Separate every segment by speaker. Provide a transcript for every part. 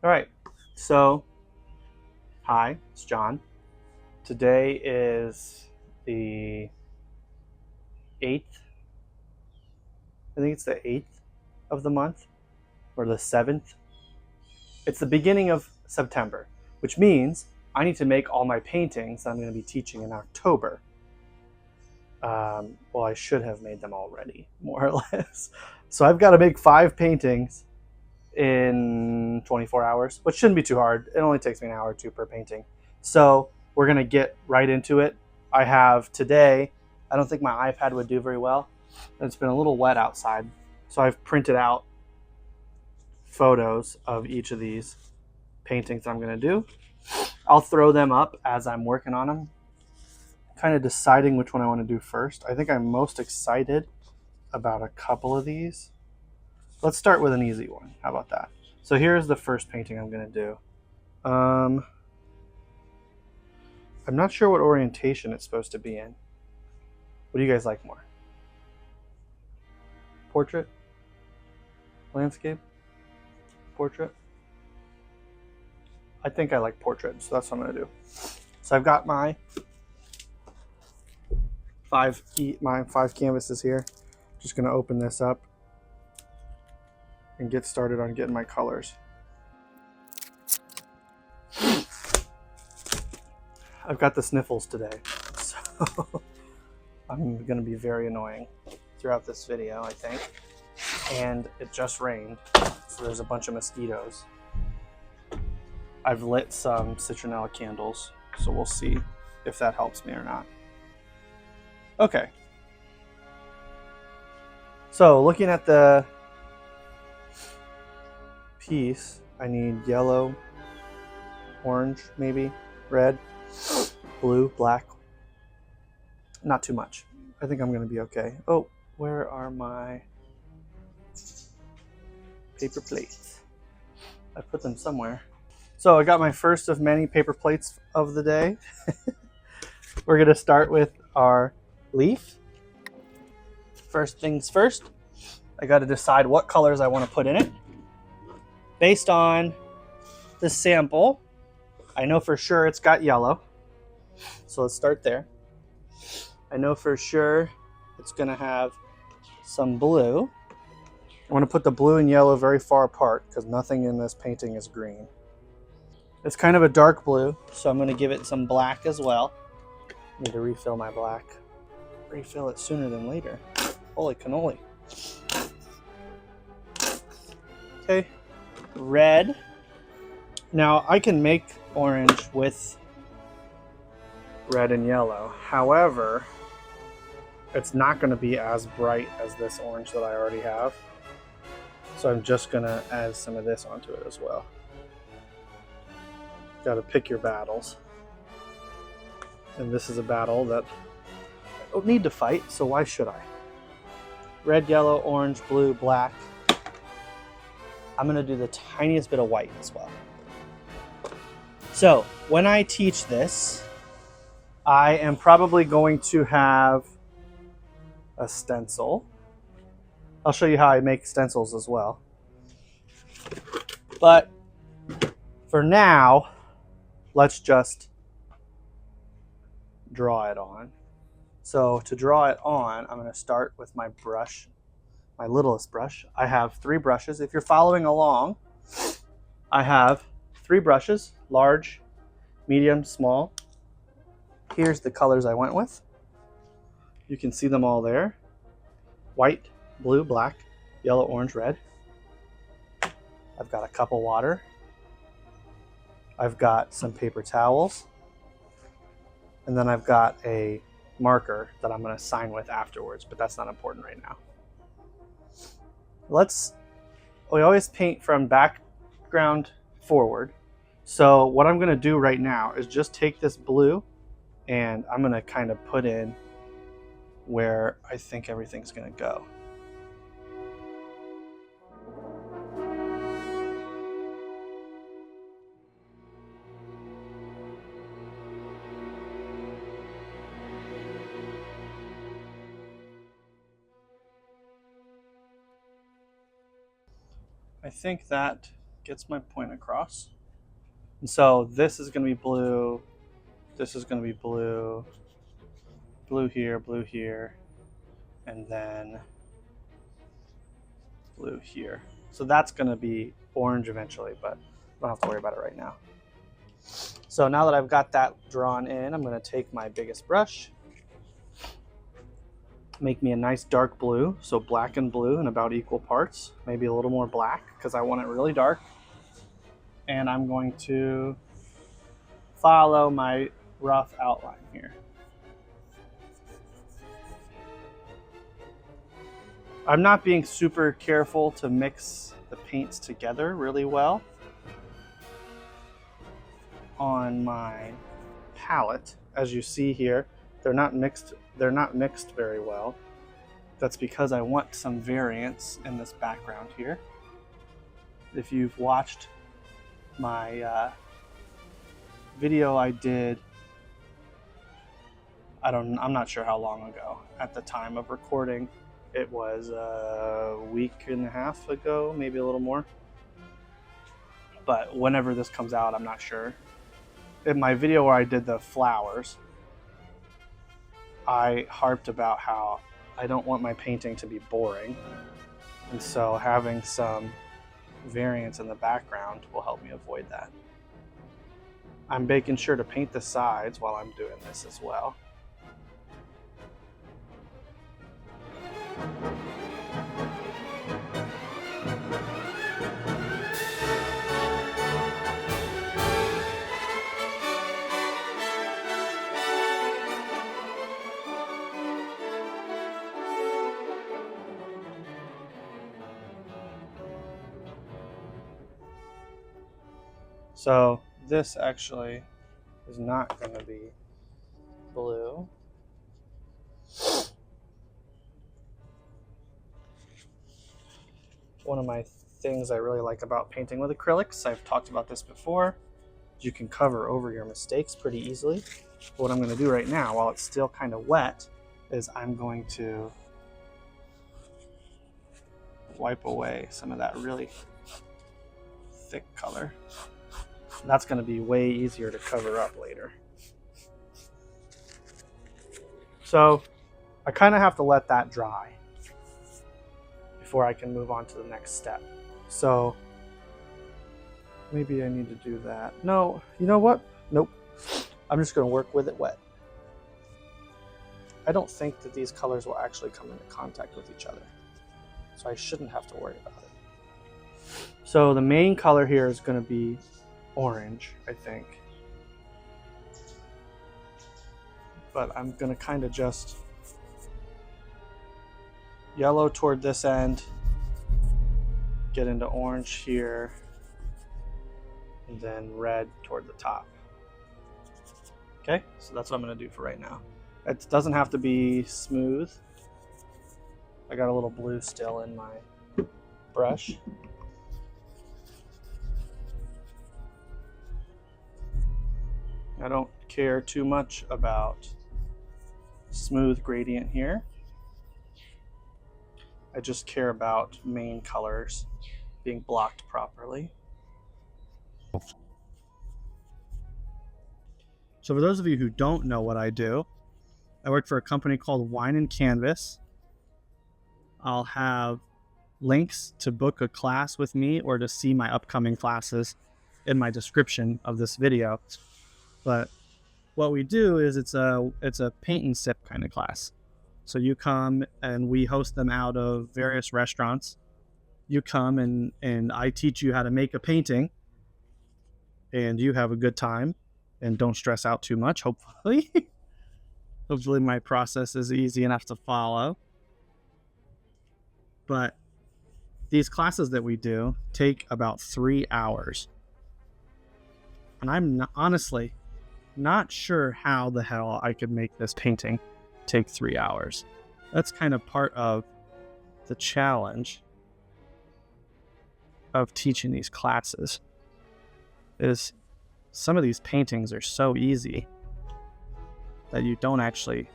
Speaker 1: All right, so hi, it's John. Today is the 8th, I think it's the 8th of the month, or the 7th. It's the beginning of September, which means I need to make all my paintings I'm going to be teaching in October. Well, I should have made them already, more or less. So I've got to make 5 paintings in 24 hours, which shouldn't be too hard. It only takes me an hour or two per painting. So we're going to get right into it. I have today, I don't think my iPad would do very well. It's been a little wet outside. So I've printed out photos of each of these paintings I'm going to do. I'll throw them up as I'm working on them, kind of deciding which one I want to do first. I think I'm most excited about a couple of these. Let's start with an easy one. How about that? So here's the first painting I'm going to do. I'm not sure what orientation it's supposed to be in. What do you guys like more? Portrait? Landscape? Portrait? I think I like portrait, so that's what I'm going to do. So I've got my five canvases here. Just going to open this up and get started on getting my colors. I've got the sniffles today, so I'm going to be very annoying throughout this video, I think. And it just rained, so there's a bunch of mosquitoes. I've lit some citronella candles, so we'll see if that helps me or not. Okay. So looking at the piece, I need yellow, orange, maybe, red, blue, black. Not too much. I think I'm going to be okay. Oh, where are my paper plates? I put them somewhere. So I got my first of many paper plates of the day. We're going to start with our leaf. First things first, I got to decide what colors I want to put in it. Based on the sample, I know for sure it's got yellow. So let's start there. I know for sure it's going to have some blue. I want to put the blue and yellow very far apart because nothing in this painting is green. It's kind of a dark blue, so I'm going to give it some black as well. Need to refill my black. Refill it sooner than later. Holy cannoli. Okay, red. Now I can make orange with red and yellow. However, it's not going to be as bright as this orange that I already have. So I'm just going to add some of this onto it as well. Got to pick your battles. And this is a battle that I don't need to fight, so why should I? Red, yellow, orange, blue, black. I'm going to do the tiniest bit of white as well. So when I teach this, I am probably going to have a stencil. I'll show you how I make stencils as well. But for now, let's just draw it on. So to draw it on, I'm going to start with my brush, my littlest brush. I have 3 brushes. If you're following along, I have 3 brushes, large, medium, small. Here's the colors I went with. You can see them all there. White, blue, black, yellow, orange, red. I've got a cup of water. I've got some paper towels. And then I've got a marker that I'm going to sign with afterwards, but that's not important right now. We always paint from background forward. So what I'm going to do right now is just take this blue and I'm going to kind of put in where I think everything's going to go. I think that gets my point across. And so this is going to be blue, this is going to be blue, blue here, and then blue here. So that's going to be orange eventually, but I don't have to worry about it right now. So now that I've got that drawn in, I'm going to take my biggest brush, make me a nice dark blue, so black and blue in about equal parts, maybe a little more black because I want it really dark. And I'm going to follow my rough outline here. I'm not being super careful to mix the paints together really well on my palette. As you see here, they're not mixed very well. That's because I want some variance in this background here. If you've watched my video I did, I'm not sure how long ago at the time of recording. It was a week and a half ago, maybe a little more. But whenever this comes out, I'm not sure. In my video where I did the flowers, I harped about how I don't want my painting to be boring. And so having some variance in the background will help me avoid that. I'm making sure to paint the sides while I'm doing this as well. So this actually is not going to be blue. One of my things I really like about painting with acrylics, I've talked about this before, you can cover over your mistakes pretty easily. But what I'm going to do right now, while it's still kind of wet, is I'm going to wipe away some of that really thick color. And that's going to be way easier to cover up later. So I kind of have to let that dry before I can move on to the next step. So maybe I need to do that. No, you know what? Nope. I'm just going to work with it wet. I don't think that these colors will actually come into contact with each other, so I shouldn't have to worry about it. So the main color here is going to be orange, I think. But I'm going to kind of just yellow toward this end, get into orange here, and then red toward the top. Okay, so that's what I'm going to do for right now. It doesn't have to be smooth. I got a little blue still in my brush. I don't care too much about smooth gradient here. I just care about main colors being blocked properly. So for those of you who don't know what I do, I work for a company called Wine and Canvas. I'll have links to book a class with me or to see my upcoming classes in my description of this video. But what we do is it's a paint and sip kind of class. So you come and we host them out of various restaurants. You come and I teach you how to make a painting, and you have a good time and don't stress out too much, hopefully. Hopefully my process is easy enough to follow. But these classes that we do take about 3 hours. And I'm honestly not sure how the hell I could make this painting take 3 hours. That's kind of part of the challenge of teaching these classes, is some of these paintings are so easy that you don't actually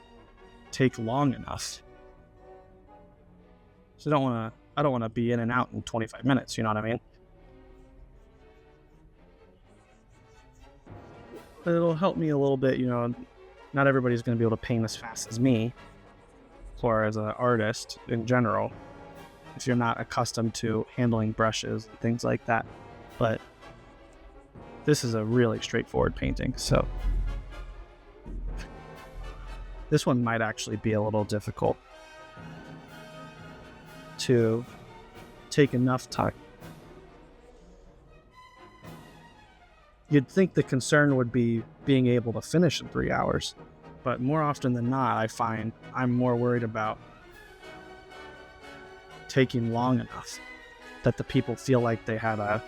Speaker 1: take long enough. So I don't want to be in and out in 25 minutes, you know what I mean? But it'll help me a little bit, not everybody's going to be able to paint as fast as me or as an artist in general if you're not accustomed to handling brushes and things like that. But this is a really straightforward painting, so this one might actually be a little difficult to take enough time. You'd think the concern would be being able to finish in 3 hours, but more often than not, I find I'm more worried about taking long enough that the people feel like they had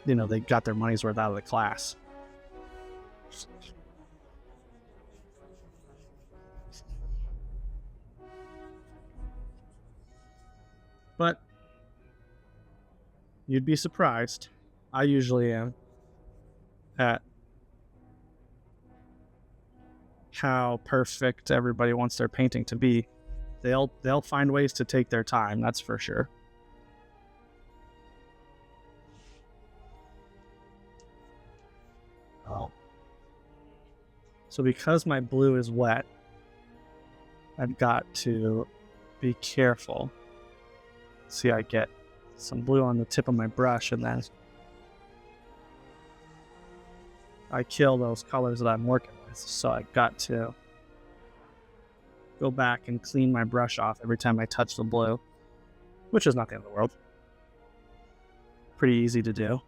Speaker 1: they got their money's worth out of the class. But you'd be surprised. I usually am at how perfect everybody wants their painting to be. They'll find ways to take their time, that's for sure. So because my blue is wet, I've got to be careful. See, I get some blue on the tip of my brush and then I kill those colors that I'm working with. So I've got to go back and clean my brush off every time I touch the blue, which is not the end of the world. Pretty easy to do.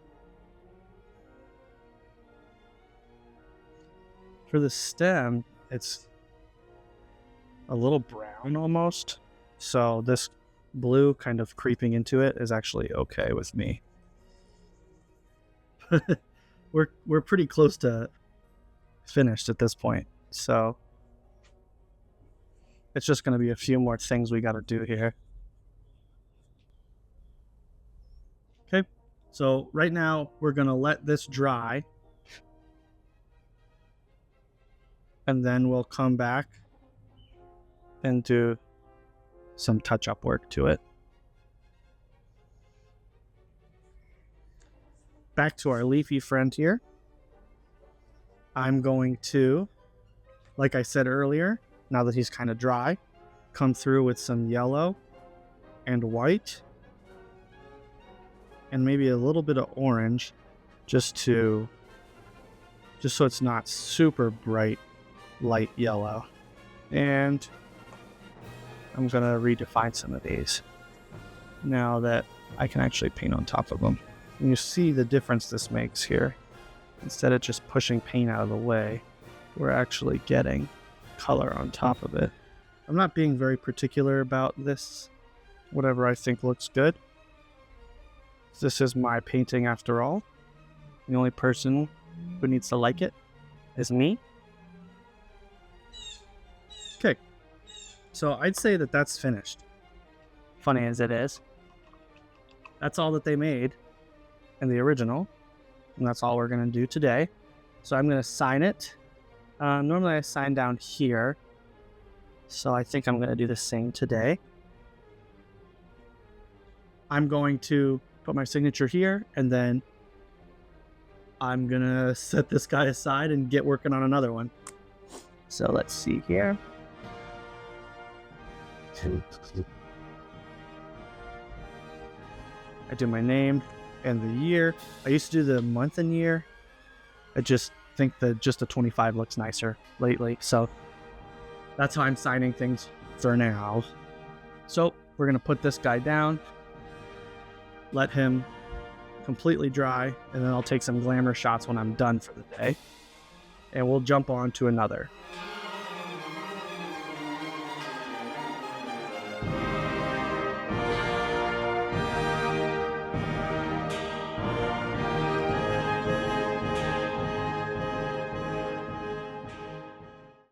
Speaker 1: For the stem, it's a little brown almost, so this blue kind of creeping into it is actually okay with me. We're pretty close to finished at this point, so it's just going to be a few more things we got to do here. Okay, so right now we're going to let this dry, and then we'll come back and do some touch-up work to it. Back to our leafy friend here. I'm going to, like I said earlier, now that he's kind of dry, come through with some yellow and white and maybe a little bit of orange just so it's not super bright light yellow. And I'm going to redefine some of these now that I can actually paint on top of them. And you see the difference this makes here. Instead of just pushing paint out of the way, we're actually getting color on top of it. I'm not being very particular about this. Whatever I think looks good. This is my painting after all. The only person who needs to like it is me. Okay, so I'd say that that's finished. Funny as it is. That's all that they made in the original, and that's all we're going to do today. So I'm going to sign it. Normally I sign down here, so I think I'm going to do the same today. I'm going to put my signature here, and then I'm going to set this guy aside and get working on another one. So let's see here. I do my name and the year. I used to do the month and year. I just think that just a 25 looks nicer lately. So that's how I'm signing things for now. So we're going to put this guy down, let him completely dry, and then I'll take some glamour shots when I'm done for the day. And we'll jump on to another.